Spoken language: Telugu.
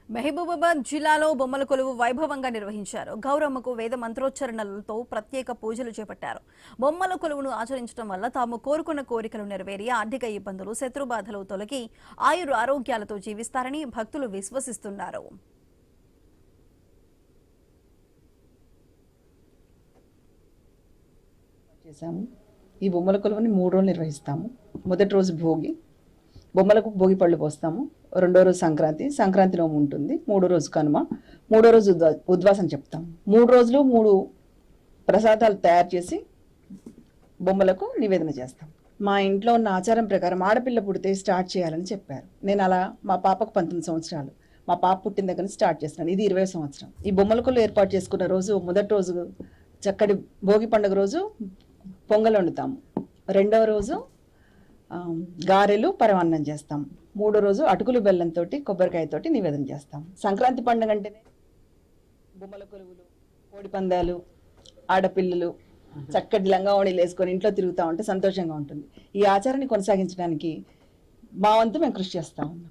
మహబూబాబాద్ జిల్లాలో బొమ్మల కొలువు వైభవంగా నిర్వహించారు. గౌరమ్మకు వేద మంత్రోచ్చరణలతో ప్రత్యేక పూజలు చేపట్టారు. బొమ్మల కొలువును ఆచరించడం వల్ల తాము కోరుకున్న కోరికలు నెరవేరి ఆర్థిక ఇబ్బందులు, శత్రుబాధలు తొలగి ఆరోగ్యాలతో జీవిస్తారని భక్తులు విశ్వసిస్తున్నారు. ఈ బొమ్మల కొలువుని 3 రోజులు నిర్వహిస్తాము. మొదటి రోజు భోగి, బొమ్మలకు భోగి పళ్ళు పోస్తాము. రెండో రోజు సంక్రాంతి నోము ఉంటుంది. మూడో రోజు కనుమ, మూడో రోజు ఉద్వాసం చెప్తాము. 3 రోజులు 3 ప్రసాదాలు తయారు చేసి బొమ్మలకు నివేదన చేస్తాం. మా ఇంట్లో ఉన్న ఆచారం ప్రకారం ఆడపిల్ల పుడితే స్టార్ట్ చేయాలని చెప్పారు. నేను అలా మా పాపకు 19 సంవత్సరాలు, మా పాప పుట్టిన దగ్గర స్టార్ట్ చేస్తున్నాను. ఇది 20వ సంవత్సరం. ఈ బొమ్మల కొలువు ఏర్పాటు చేసుకున్న రోజు, మొదటి రోజు చక్కటి భోగి పండుగ రోజు పొంగల్ వండుతాము. రెండవ రోజు గారెలు, పరమాన్నం చేస్తాం. మూడో రోజు అటుకులు బెల్లంతో, కొబ్బరికాయతోటి నివేదన చేస్తాం. సంక్రాంతి పండుగ అంటేనే బొమ్మల కొలువులు, కోడి పందాలు, ఆడపిల్లలు చక్కటి లంగావణిలు వేసుకొని ఇంట్లో తిరుగుతూ ఉంటే సంతోషంగా ఉంటుంది. ఈ ఆచారాన్ని కొనసాగించడానికి మా వంతు మేము కృషి చేస్తా ఉన్నాం.